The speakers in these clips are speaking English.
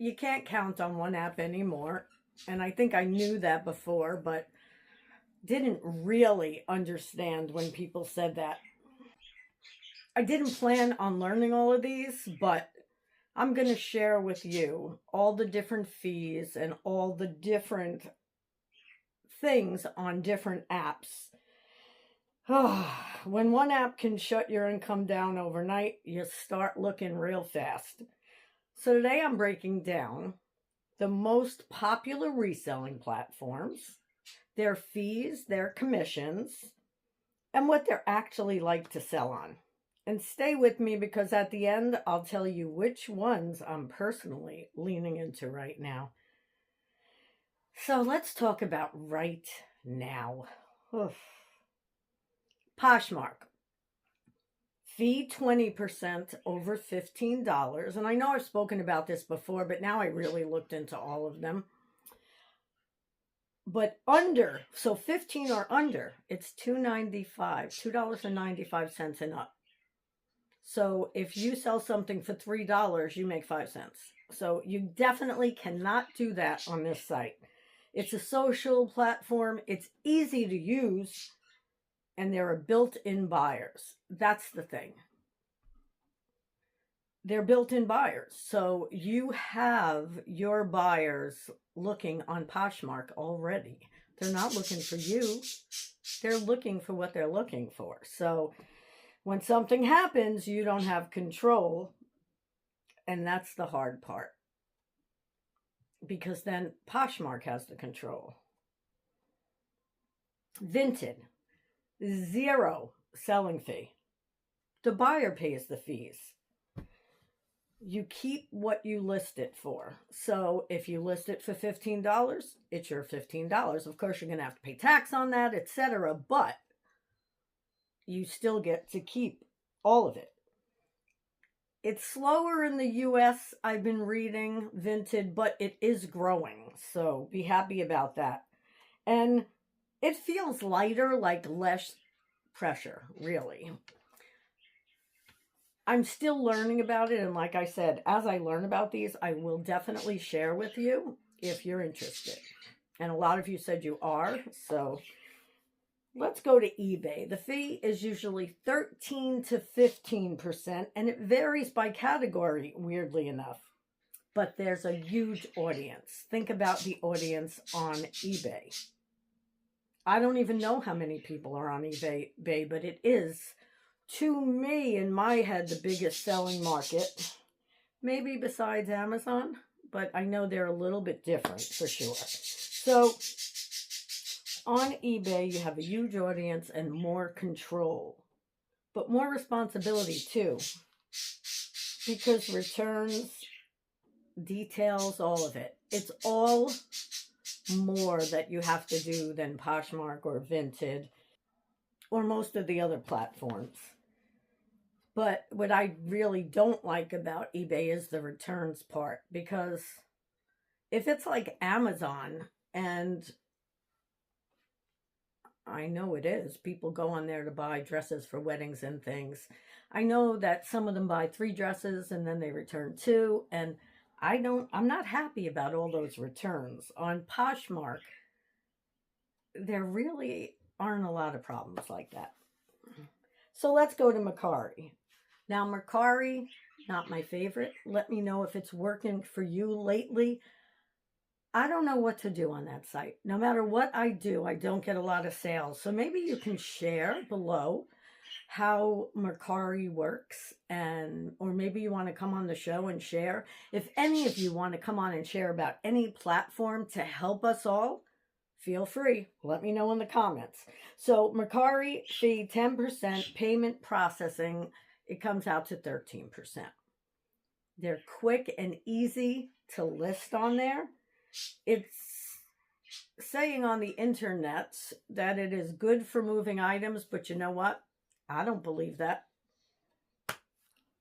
you can't count on one app anymore. And I think I knew that before, but didn't really understand when people said that. I didn't plan on learning all of these, but I'm going to share with you all the different fees and all the different things on different apps. When one app can shut your income down overnight, you start looking real fast. So today I'm breaking down the most popular reselling platforms, their fees, their commissions, and what they're actually like to sell on. And stay with me because at the end, I'll tell you which ones I'm personally leaning into right now. So let's talk about right now. Oof. Poshmark. Fee 20% over $15. And I know I've spoken about this before, but now I really looked into all of them. But under, so 15 or under, it's $2.95 and up. So if you sell something for $3, you make 5 cents. So you definitely cannot do that on this site. It's a social platform. It's easy to use. And there are built-in buyers. That's the thing. They're built-in buyers. So you have your buyers looking on Poshmark already. They're not looking for you. They're looking for what they're looking for. So when something happens, you don't have control. And that's the hard part. Because then Poshmark has the control. Vinted. 0 selling fee. The buyer pays the fees. You keep what you list it for. So if you list it for $15, it's your $15. Of course, you're going to have to pay tax on that, etc. But you still get to keep all of it. It's slower in the US, I've been reading, Vinted, but it is growing. So be happy about that. And it feels lighter, like less pressure, really. I'm still learning about it. And like I said, as I learn about these, I will definitely share with you if you're interested. And a lot of you said you are. So let's go to eBay. The fee is usually 13 to 15%. And it varies by category, weirdly enough. But there's a huge audience. Think about the audience on eBay. I don't even know how many people are on eBay, but it is, to me, in my head, the biggest selling market. Maybe besides Amazon, but I know they're a little bit different for sure. So on eBay, you have a huge audience and more control, but more responsibility too, because returns, details, all of it. It's all more that you have to do than Poshmark or Vinted or most of the other platforms. But what I really don't like about eBay is the returns part, because if it's like Amazon, and I know it is, people go on there to buy dresses for weddings and things. I know that some of them buy 3 dresses and then they return 2, and I'm not happy about all those returns. On Poshmark, there really aren't a lot of problems like that. So let's go to Mercari. Now, Mercari, not my favorite. Let me know if it's working for you lately. I don't know what to do on that site. No matter what I do, I don't get a lot of sales. So maybe you can share below how Mercari works, or maybe you want to come on the show and share. If any of you want to come on and share about any platform to help us all, feel free. Let me know in the comments. So Mercari fee 10%, payment processing, it comes out to 13%. They're quick and easy to list on there. It's saying on the internet that it is good for moving items, but you know what? I don't believe that.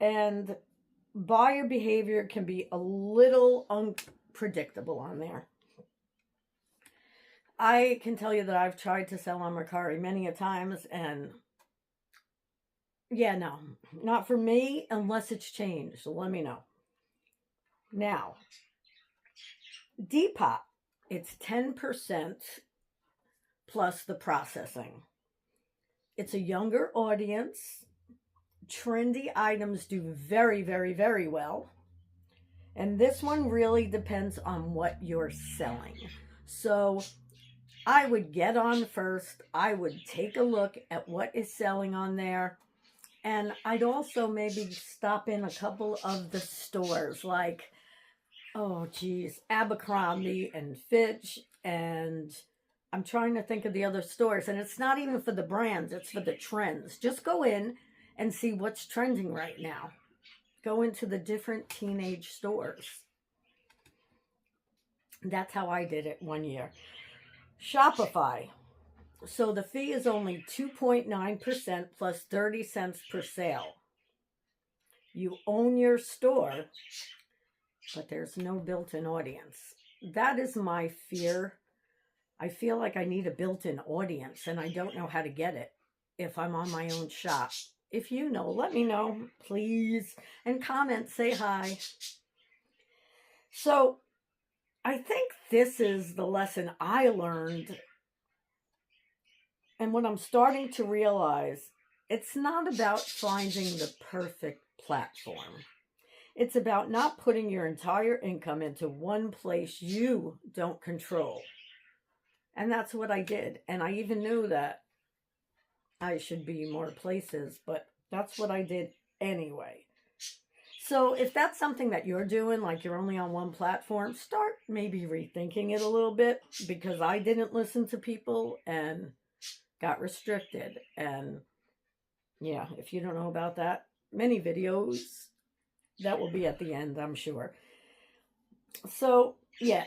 And buyer behavior can be a little unpredictable on there. I can tell you that I've tried to sell on Mercari many a times, and yeah, no, not for me unless it's changed. So let me know. Now, Depop, it's 10% plus the processing. It's a younger audience. Trendy items do very, very, very well. And this one really depends on what you're selling. So I would get on first. I would take a look at what is selling on there. And I'd also maybe stop in a couple of the stores like, oh geez, Abercrombie and Fitch, and I'm trying to think of the other stores. And it's not even for the brands, it's for the trends. Just go in and see what's trending right now. Go into the different teenage stores. That's how I did it one year. Shopify. So the fee is only 2.9% plus 30 cents per sale. You own your store, but there's no built-in audience. That is my fear. I feel like I need a built-in audience, and I don't know how to get it if I'm on my own shop. If you know, let me know, please. And comment, say hi. So I think this is the lesson I learned. And what I'm starting to realize, it's not about finding the perfect platform. It's about not putting your entire income into one place you don't control. And that's what I did. And I even knew that I should be more places, but that's what I did anyway. So if that's something that you're doing, like you're only on one platform, start maybe rethinking it a little bit, because I didn't listen to people and got restricted. And yeah, if you don't know about that, many videos that will be at the end, I'm sure. So yeah,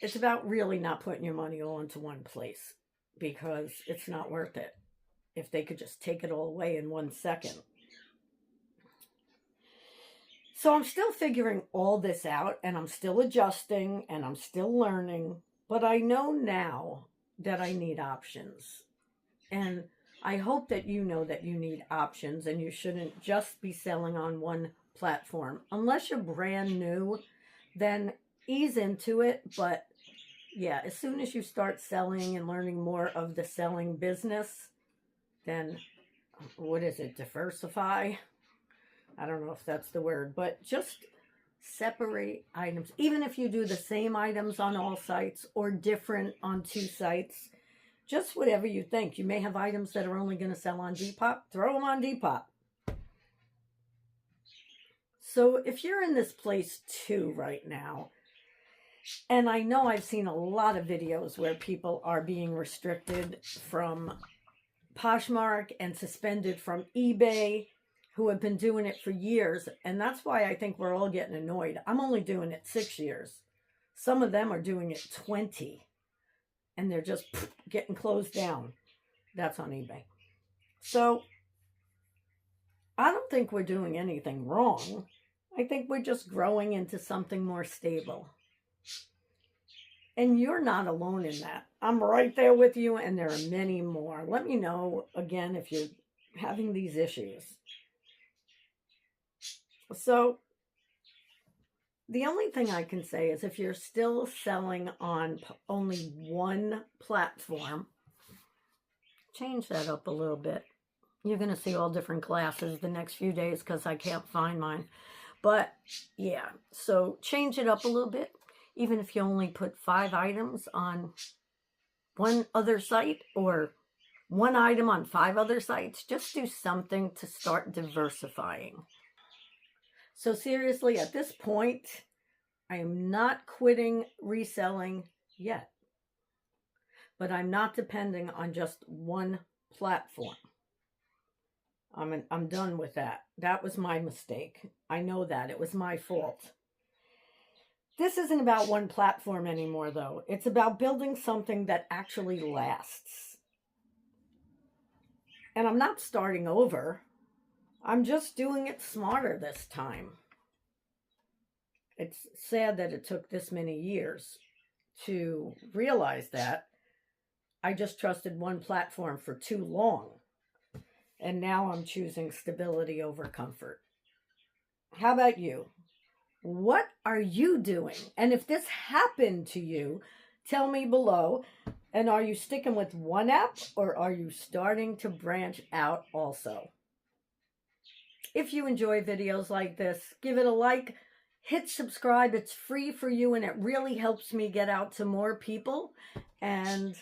it's about really not putting your money all into one place, because it's not worth it if they could just take it all away in 1 second. So I'm still figuring all this out, and I'm still adjusting, and I'm still learning, but I know now that I need options. And I hope that you know that you need options, and you shouldn't just be selling on one platform. Unless you're brand new, then ease into it. But yeah, as soon as you start selling and learning more of the selling business, then what is it? Diversify? I don't know if that's the word, but just separate items. Even if you do the same items on all sites or different on 2 sites, just whatever you think. You may have items that are only going to sell on Depop. Throw them on Depop. So if you're in this place too right now, and I know I've seen a lot of videos where people are being restricted from Poshmark and suspended from eBay, who have been doing it for years. And that's why I think we're all getting annoyed. I'm only doing it 6 years. Some of them are doing it 20. And they're just getting closed down. That's on eBay. So I don't think we're doing anything wrong. I think we're just growing into something more stable. And you're not alone in that. I'm right there with you, and there are many more. Let me know, again, if you're having these issues. So the only thing I can say is, if you're still selling on only one platform, change that up a little bit. You're going to see all different classes the next few days, because I can't find mine. But yeah, so change it up a little bit. Even if you only put 5 items on one other site, or 1 item on 5 other sites, just do something to start diversifying. So seriously, at this point, I am not quitting reselling yet. But I'm not depending on just one platform. I'm done with that. That was my mistake. I know that. It was my fault. This isn't about one platform anymore, though. It's about building something that actually lasts. And I'm not starting over. I'm just doing it smarter this time. It's sad that it took this many years to realize that. I just trusted one platform for too long. And now I'm choosing stability over comfort. How about you? What are you doing? And if this happened to you, tell me below. And are you sticking with one app or are you starting to branch out also? If you enjoy videos like this, give it a like, hit subscribe. It's free for you and it really helps me get out to more people. And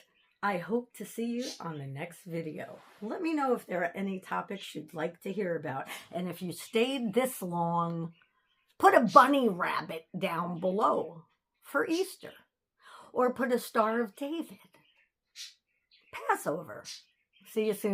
I hope to see you on the next video. Let me know if there are any topics you'd like to hear about. And if you stayed this long, put a bunny rabbit down below for Easter. Or put a Star of David. Passover. See you soon.